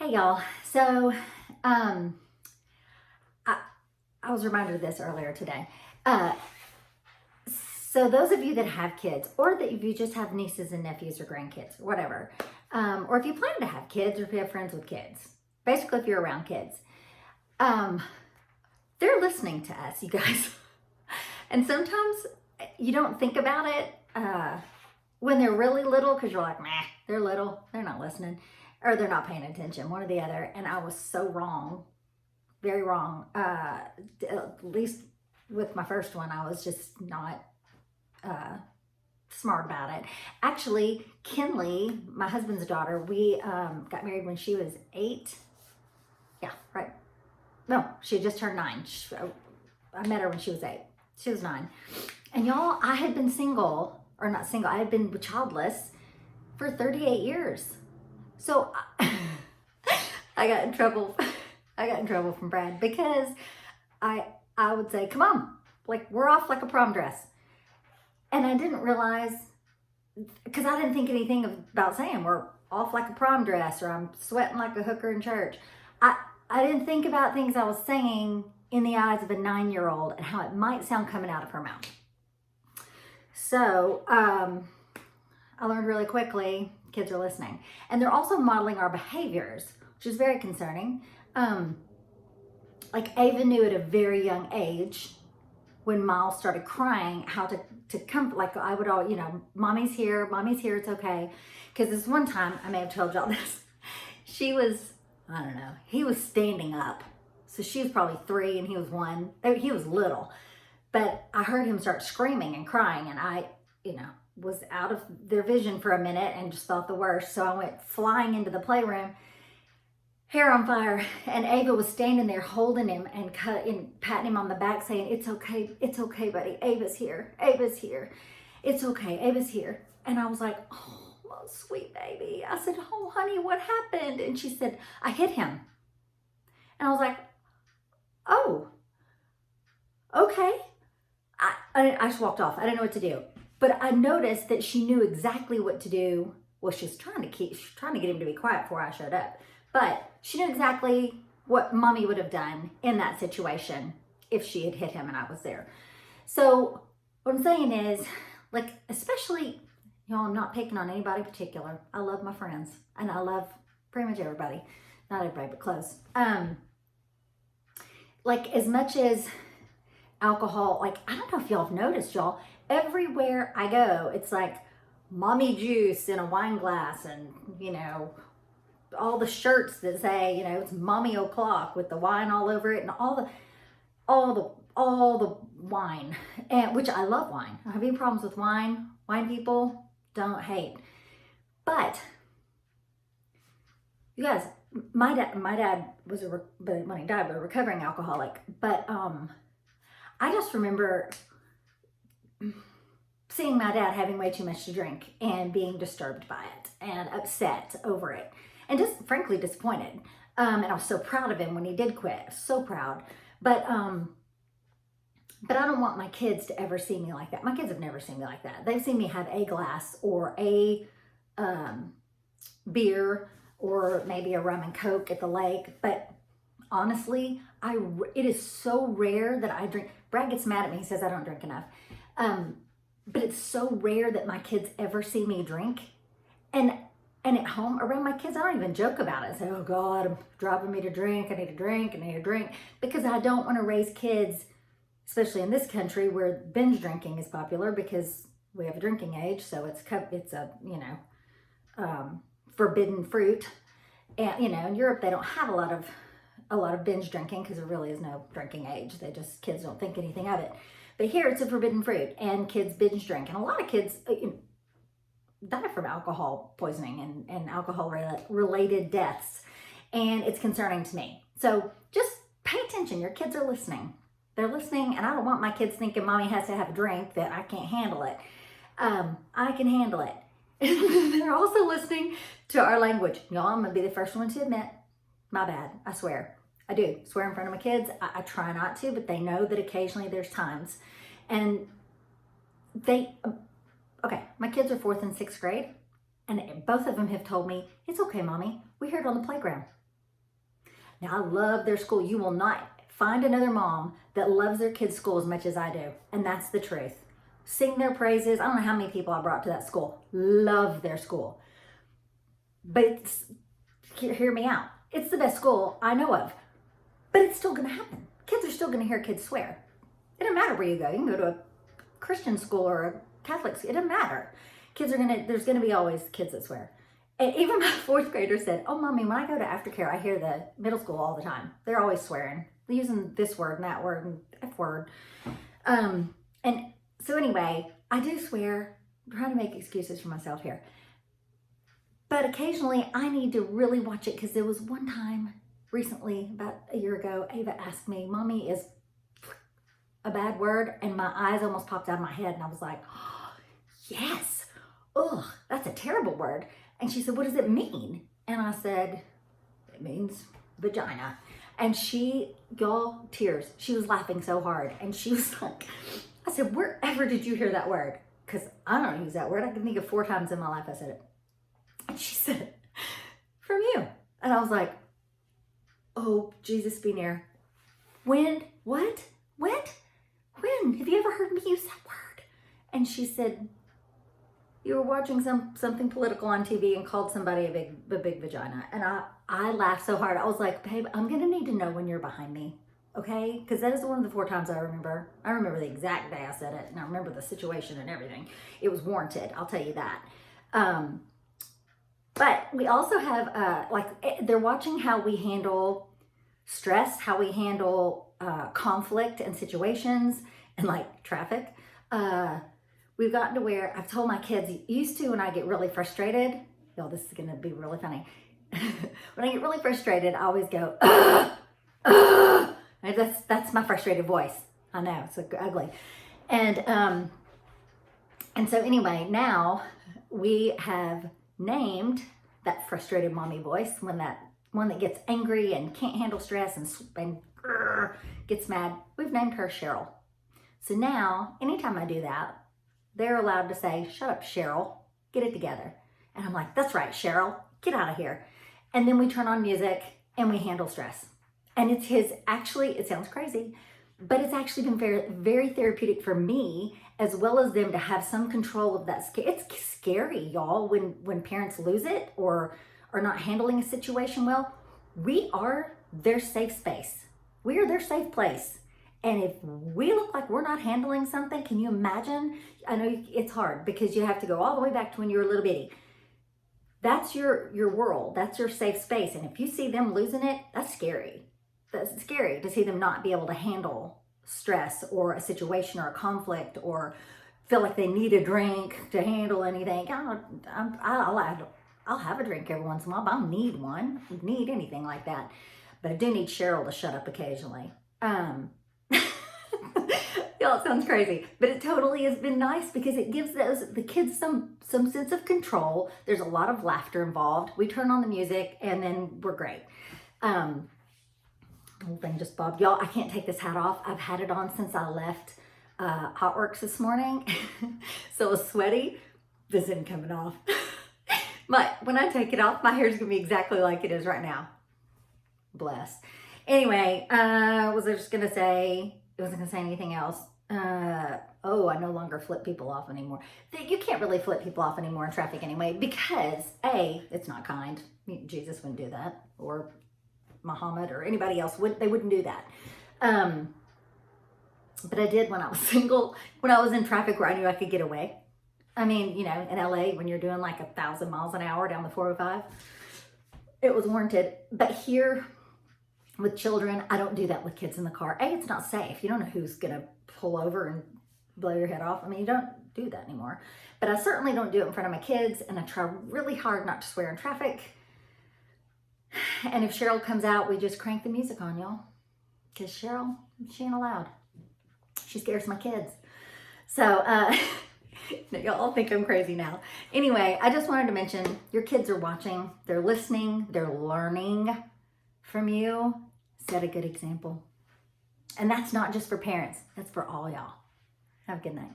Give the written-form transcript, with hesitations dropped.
Hey y'all. Um, I, I was reminded of this earlier today. Uh, so those of you that have kids, or that if you just have nieces and nephews or grandkids, or whatever, or if you plan to have kids, or if you have friends with kids, basically if you're around kids, um, they're listening to us, you guys. And sometimes you don't think about it when they're really little because you're like, meh, they're little, they're not listening, or they're not paying attention, one or the other. And I was so wrong, very wrong. At least with my first one, I was just not uh, smart about it. Actually, Kinley, my husband's daughter, we got married when she was 8. Yeah, right. No, she had just turned 9. I met her when she was 8. She was 9. And y'all, I had been single, or not single, I had been childless for 38 years. So I got in trouble. I got in trouble from Brad because I I would say, "Come on, like we're off like a prom dress," and I didn't realize because I didn't think anything about saying we're off like a prom dress or I'm sweating like a hooker in church. I I didn't think about things I was saying in the eyes of a 9-year-old and how it might sound coming out of her mouth. So I learned really quickly kids are listening, and they're also modeling our behaviors, which is very concerning. Um, like Ava knew at a very young age when Miles started crying how to comfort. Like I would all, mommy's here, it's okay. Because this one time, I may have told y'all this. She was, I don't know, he was standing up. So she was probably 3 and he was 1. He was little. But I heard him start screaming and crying, and I, was out of their vision for a minute and just thought the worst. So I went flying into the playroom, hair on fire, and Ava was standing there holding him and patting him on the back saying, it's okay, buddy. Ava's here, it's okay, Ava's here. And I was like, oh, sweet baby. I said, oh, honey, what happened? And she said, I hit him. And I was like, oh, okay. I just walked off. I didn't know what to do. But I noticed that she knew exactly what to do. Well, she's trying to get him to be quiet before I showed up. But she knew exactly what mommy would have done in that situation if she had hit him and I was there. So what I'm saying is, like, especially, I'm not picking on anybody particular. I love my friends and I love pretty much everybody. Not everybody, but close. Like as much as alcohol, like I don't know if y'all have noticed, y'all, everywhere I go, it's like mommy juice in a wine glass, and all the shirts that say, it's mommy o'clock with the wine all over it, and all the wine, and which I love wine. I have any problems with wine. Wine people don't hate. But you guys, my dad was when he died, a recovering alcoholic. But I just remember seeing my dad having way too much to drink and being disturbed by it and upset over it and just frankly disappointed. And I was so proud of him when he did quit. So proud. But I don't want my kids to ever see me like that. My kids have never seen me like that. They've seen me have a glass or a beer or maybe a rum and coke at the lake. But honestly, it is so rare that I drink. Brad gets mad at me. He says I don't drink enough. But it's so rare that my kids ever see me drink. And at home, around my kids, I don't even joke about it. I say, oh God, I'm driving me to drink. I need a drink. Because I don't want to raise kids, especially in this country where binge drinking is popular because we have a drinking age. So it's a, forbidden fruit. And, in Europe, they don't have a lot of binge drinking because there really is no drinking age. Kids don't think anything of it. But here it's a forbidden fruit and kids binge drink. And a lot of kids die from alcohol poisoning and alcohol related deaths. And it's concerning to me. So just pay attention. Your kids are listening. They're listening, and I don't want my kids thinking mommy has to have a drink, that I can't handle it. I can handle it. They're also listening to our language. Y'all, I'm going to be the first one to admit, my bad. I swear. I do swear in front of my kids. I try not to, but they know that occasionally there's times. And my kids are 4th and 6th grade, and both of them have told me, it's okay, mommy. We heard it on the playground. Now, I love their school. You will not find another mom that loves their kids' school as much as I do. And that's the truth. Sing their praises. I don't know how many people I brought to that school. Love their school. But hear me out. It's the best school I know of. But it's still going to happen. Kids are still going to hear kids swear. It doesn't matter where you go. You can go to a Christian school or a Catholic school. It doesn't matter. There's going to be always kids that swear. And even my fourth grader said, oh, Mommy, when I go to aftercare, I hear the middle school all the time. They're always swearing. They're using this word and that word and F word. And so anyway, I do swear. I'm trying to make excuses for myself here. But occasionally I need to really watch it because there was one time recently, about a year ago, Ava asked me, Mommy, is a bad word? And my eyes almost popped out of my head and I was like, oh, yes. Ugh, that's a terrible word. And she said, what does it mean? And I said, it means vagina. And y'all, tears. She was laughing so hard. And she was like, I said, wherever did you hear that word? Because I don't use that word. I can think of 4 times in my life I said it. And she said, from you. And I was like, oh, Jesus be near. When? What? What? When? Have you ever heard me use that word? And she said, you were watching something political on TV and called somebody a big vagina. And I laughed so hard. I was like, babe, I'm going to need to know when you're behind me. Okay? Because that is one of the 4 times I remember. I remember the exact day I said it. And I remember the situation and everything. It was warranted. I'll tell you that. But we also have, they're watching how we handle stress, how we handle conflict and situations and like traffic. We've gotten to where I've told my kids, used to when I get really frustrated, y'all, this is going to be really funny. When I get really frustrated, I always go, and that's my frustrated voice. I know, it's ugly. And so anyway, now we have named that frustrated mommy voice, one that gets angry and can't handle stress and gets mad. We've named her Cheryl. So now, anytime I do that, they're allowed to say, shut up, Cheryl, get it together. And I'm like, that's right, Cheryl, get out of here. And then we turn on music and we handle stress. And it sounds crazy, but it's actually been very, very therapeutic for me as well as them to have some control of that. It's scary, y'all, when parents lose it or are not handling a situation well. We are their safe space. We are their safe place. And if we look like we're not handling something, can you imagine? I know it's hard because you have to go all the way back to when you were a little bitty. That's your world. That's your safe space. And if you see them losing it, that's scary. That's scary to see them not be able to handle stress or a situation or a conflict or feel like they need a drink to handle anything. I'll have a drink every once in a while, but I don't need one. I don't need anything like that. But I do need Cheryl to shut up occasionally. Y'all, it sounds crazy, but it totally has been nice because it gives the kids some sense of control. There's a lot of laughter involved. We turn on the music and then we're great. The whole thing just bobbed. Y'all, I can't take this hat off. I've had it on since I left Hot Works this morning. So it was sweaty. This isn't coming off. But when I take it off, my hair's gonna be exactly like it is right now. Bless. Anyway, was I just gonna say, I wasn't gonna say anything else. I no longer flip people off anymore. You can't really flip people off anymore in traffic anyway, because it's not kind. Jesus wouldn't do that, or Muhammad or anybody else they wouldn't do that. But I did when I was single, when I was in traffic where I knew I could get away. I mean, in LA, when you're doing like 1,000 miles an hour down the 405, it was warranted. But here with children, I don't do that with kids in the car. It's not safe. You don't know who's going to pull over and blow your head off. I mean, you don't do that anymore. But I certainly don't do it in front of my kids, and I try really hard not to swear in traffic. And if Cheryl comes out, we just crank the music on, y'all. Because Cheryl, she ain't allowed. She scares my kids. So, y'all think I'm crazy now. Anyway, I just wanted to mention, your kids are watching, they're listening, they're learning from you. Set a good example. And that's not just for parents, that's for all y'all. Have a good night.